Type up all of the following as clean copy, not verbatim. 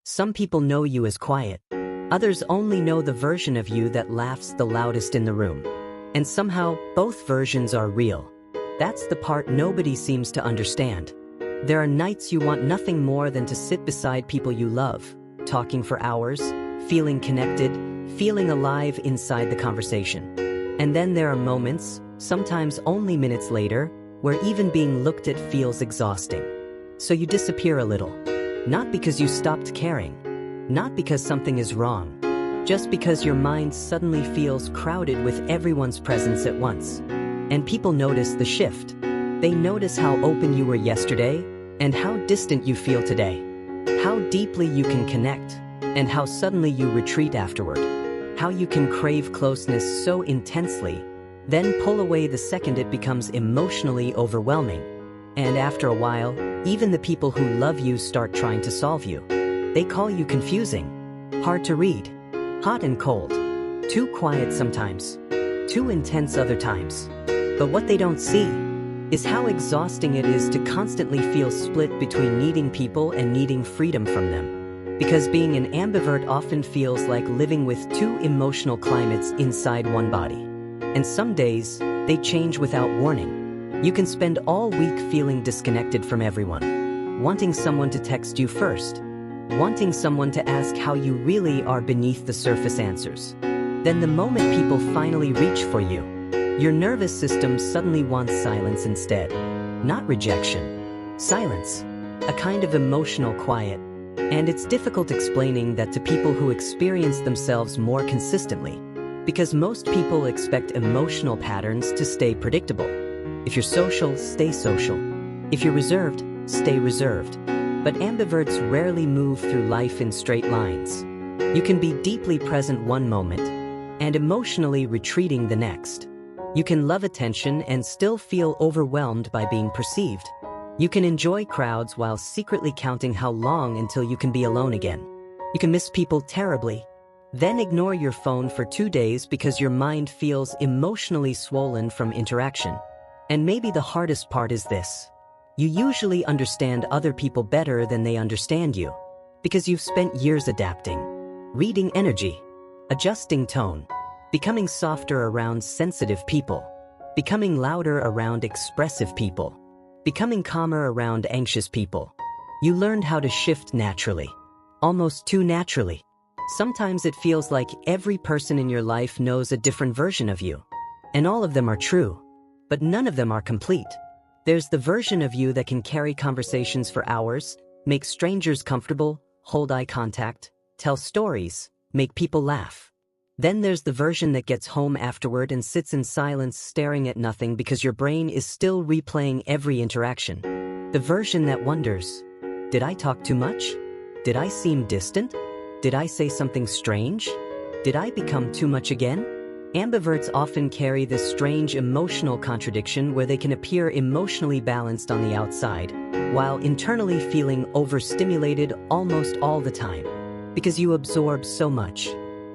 Some people know you as quiet. Others only know the version of you that laughs the loudest in the room. And somehow, both versions are real. That's the part nobody seems to understand. There are nights you want nothing more than to sit beside people you love, talking for hours, feeling connected, feeling alive inside the conversation. And then there are moments, sometimes only minutes later, where even being looked at feels exhausting. So you disappear a little. Not because you stopped caring. Not because something is wrong. Just because your mind suddenly feels crowded with everyone's presence at once. And people notice the shift. They notice how open you were yesterday, and how distant you feel today. How deeply you can connect, and how suddenly you retreat afterward. How you can crave closeness so intensely, then pull away the second it becomes emotionally overwhelming. And after a while, even the people who love you start trying to solve you. They call you confusing, hard to read, hot and cold, too quiet sometimes, too intense other times. But what they don't see is how exhausting it is to constantly feel split between needing people and needing freedom from them. Because being an ambivert often feels like living with two emotional climates inside one body. And some days, they change without warning. You can spend all week feeling disconnected from everyone, wanting someone to text you first, wanting someone to ask how you really are beneath the surface answers. Then the moment people finally reach for you, your nervous system suddenly wants silence instead. Not rejection. Silence. A kind of emotional quiet. And it's difficult explaining that to people who experience themselves more consistently. Because most people expect emotional patterns to stay predictable. If you're social, stay social. If you're reserved, stay reserved. But ambiverts rarely move through life in straight lines. You can be deeply present one moment and emotionally retreating the next. You can love attention and still feel overwhelmed by being perceived. You can enjoy crowds while secretly counting how long until you can be alone again. You can miss people terribly, then ignore your phone for 2 days because your mind feels emotionally swollen from interaction. And maybe the hardest part is this. You usually understand other people better than they understand you, because you've spent years adapting, reading energy, adjusting tone, becoming softer around sensitive people, becoming louder around expressive people, becoming calmer around anxious people. You learned how to shift naturally, almost too naturally. Sometimes it feels like every person in your life knows a different version of you, and all of them are true, but none of them are complete. There's the version of you that can carry conversations for hours, make strangers comfortable, hold eye contact, tell stories, make people laugh. Then there's the version that gets home afterward and sits in silence staring at nothing because your brain is still replaying every interaction. The version that wonders, did I talk too much? Did I seem distant? Did I say something strange? Did I become too much again? Ambiverts often carry this strange emotional contradiction where they can appear emotionally balanced on the outside, while internally feeling overstimulated almost all the time. Because you absorb so much.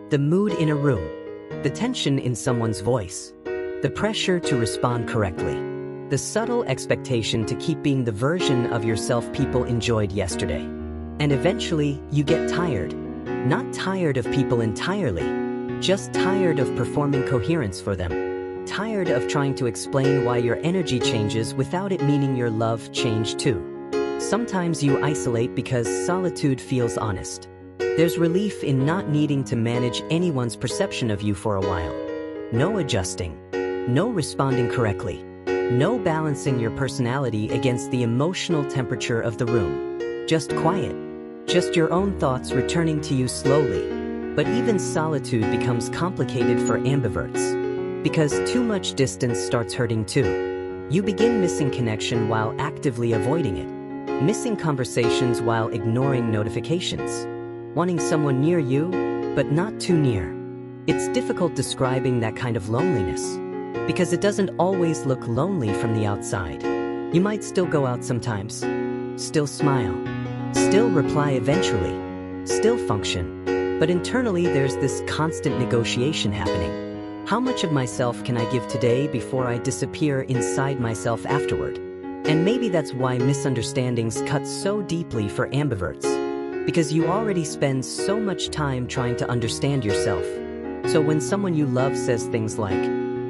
The mood in a room, the tension in someone's voice, the pressure to respond correctly, the subtle expectation to keep being the version of yourself people enjoyed yesterday. And eventually, you get tired. Not tired of people entirely, just tired of performing coherence for them. Tired of trying to explain why your energy changes without it meaning your love changed too. Sometimes you isolate because solitude feels honest. There's relief in not needing to manage anyone's perception of you for a while. No adjusting. No responding correctly. No balancing your personality against the emotional temperature of the room. Just quiet. Just your own thoughts returning to you slowly. But even solitude becomes complicated for ambiverts. Because too much distance starts hurting too. You begin missing connection while actively avoiding it. Missing conversations while ignoring notifications. Wanting someone near you, but not too near. It's difficult describing that kind of loneliness, because it doesn't always look lonely from the outside. You might still go out sometimes, still smile, still reply eventually, still function, but internally there's this constant negotiation happening. How much of myself can I give today before I disappear inside myself afterward? And maybe that's why misunderstandings cut so deeply for ambiverts. because you already spend so much time trying to understand yourself. So when someone you love says things like,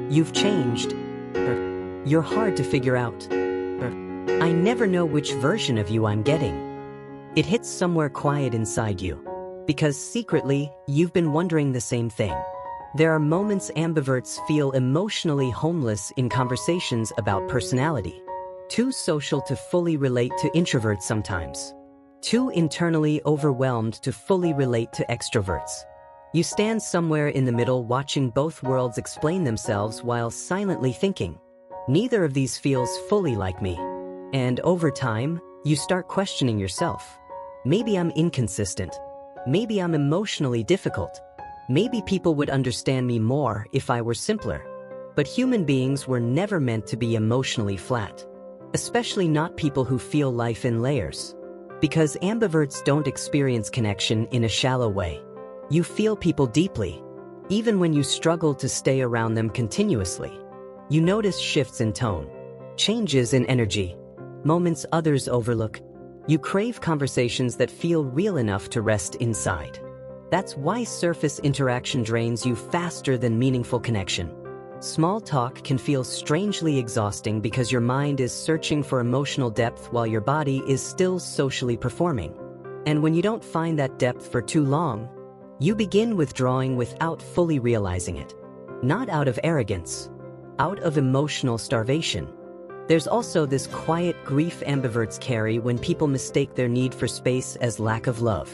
"You've changed," or "You're hard to figure out," or "I never know which version of you I'm getting," it hits somewhere quiet inside you, because secretly, you've been wondering the same thing. There are moments ambiverts feel emotionally homeless in conversations about personality. Too social to fully relate to introverts sometimes. Too internally overwhelmed to fully relate to extroverts. You stand somewhere in the middle watching both worlds explain themselves while silently thinking, "Neither of these feels fully like me." And over time, you start questioning yourself. Maybe I'm inconsistent. Maybe I'm emotionally difficult. Maybe people would understand me more if I were simpler. But human beings were never meant to be emotionally flat. Especially not people who feel life in layers. Because ambiverts don't experience connection in a shallow way. You feel people deeply, even when you struggle to stay around them continuously. You notice shifts in tone, changes in energy, moments others overlook. You crave conversations that feel real enough to rest inside. That's why surface interaction drains you faster than meaningful connection. Small talk can feel strangely exhausting because your mind is searching for emotional depth while your body is still socially performing. And when you don't find that depth for too long, you begin withdrawing without fully realizing it. Not out of arrogance, out of emotional starvation. There's also this quiet grief ambiverts carry when people mistake their need for space as lack of love.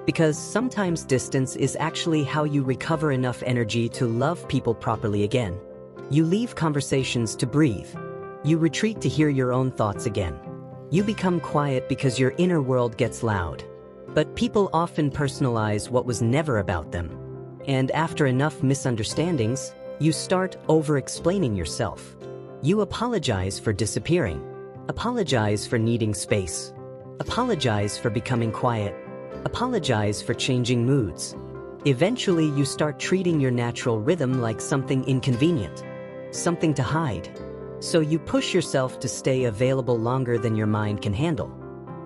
Because sometimes distance is actually how you recover enough energy to love people properly again. You leave conversations to breathe. You retreat to hear your own thoughts again. You become quiet because your inner world gets loud. But people often personalize what was never about them. And after enough misunderstandings, you start over-explaining yourself. You apologize for disappearing. Apologize for needing space. Apologize for becoming quiet. Apologize for changing moods. Eventually, you start treating your natural rhythm like something inconvenient, something to hide. So you push yourself to stay available longer than your mind can handle.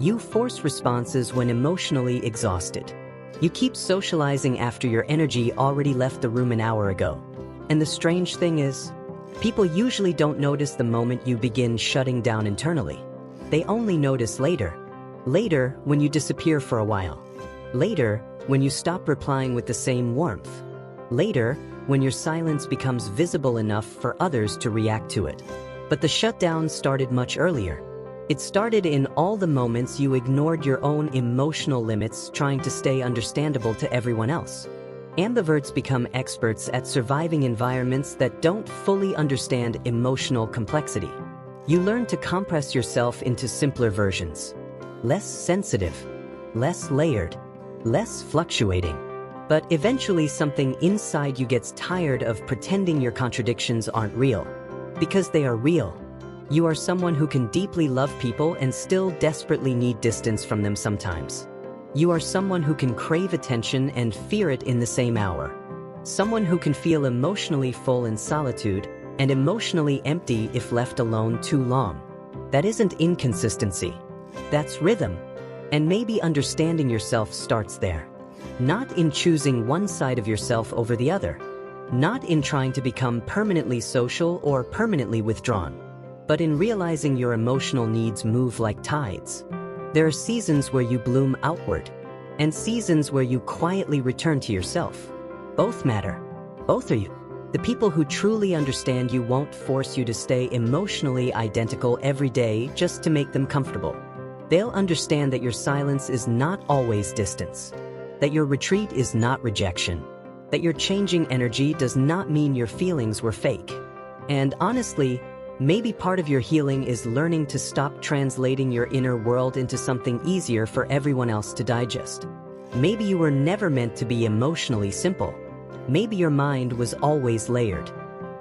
You force responses when emotionally exhausted. You keep socializing after your energy already left the room an hour ago. And the strange thing is, people usually don't notice the moment you begin shutting down internally. They only notice later. Later, when you disappear for a while. Later, when you stop replying with the same warmth. Later, when your silence becomes visible enough for others to react to it. But the shutdown started much earlier. It started in all the moments you ignored your own emotional limits trying to stay understandable to everyone else. Ambiverts become experts at surviving environments that don't fully understand emotional complexity. You learn to compress yourself into simpler versions. Less sensitive, less layered, less fluctuating. But eventually something inside you gets tired of pretending your contradictions aren't real. Because they are real. You are someone who can deeply love people and still desperately need distance from them sometimes. You are someone who can crave attention and fear it in the same hour. Someone who can feel emotionally full in solitude and emotionally empty if left alone too long. That isn't inconsistency. That's rhythm. And maybe understanding yourself starts there. Not in choosing one side of yourself over the other. Not in trying to become permanently social or permanently withdrawn. But in realizing your emotional needs move like tides. There are seasons where you bloom outward, and seasons where you quietly return to yourself. Both matter. Both are you. The people who truly understand you won't force you to stay emotionally identical every day just to make them comfortable. They'll understand that your silence is not always distance, that your retreat is not rejection, that your changing energy does not mean your feelings were fake. And honestly, maybe part of your healing is learning to stop translating your inner world into something easier for everyone else to digest. Maybe you were never meant to be emotionally simple. Maybe your mind was always layered,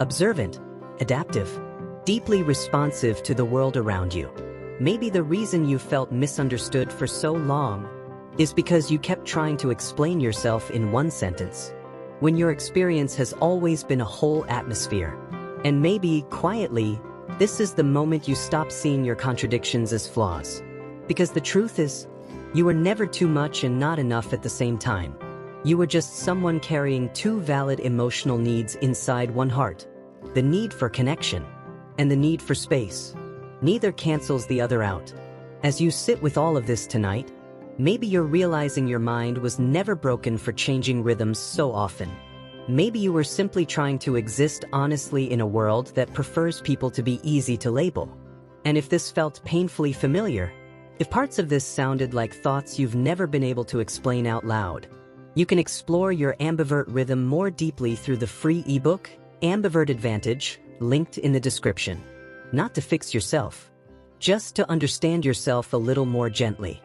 observant, adaptive, deeply responsive to the world around you. Maybe the reason you felt misunderstood for so long is because you kept trying to explain yourself in one sentence, when your experience has always been a whole atmosphere. And maybe, quietly, this is the moment you stop seeing your contradictions as flaws. Because the truth is, You were never too much and not enough at the same time. You were just someone carrying two valid emotional needs inside one heart: the need for connection and the need for space. Neither cancels the other out. As you sit with all of this tonight, maybe you're realizing your mind was never broken for changing rhythms so often. Maybe you were simply trying to exist honestly in a world that prefers people to be easy to label. And if this felt painfully familiar, if parts of this sounded like thoughts you've never been able to explain out loud, you can explore your ambivert rhythm more deeply through the free ebook, Ambivert Advantage, linked in the description. Not to fix yourself, just to understand yourself a little more gently.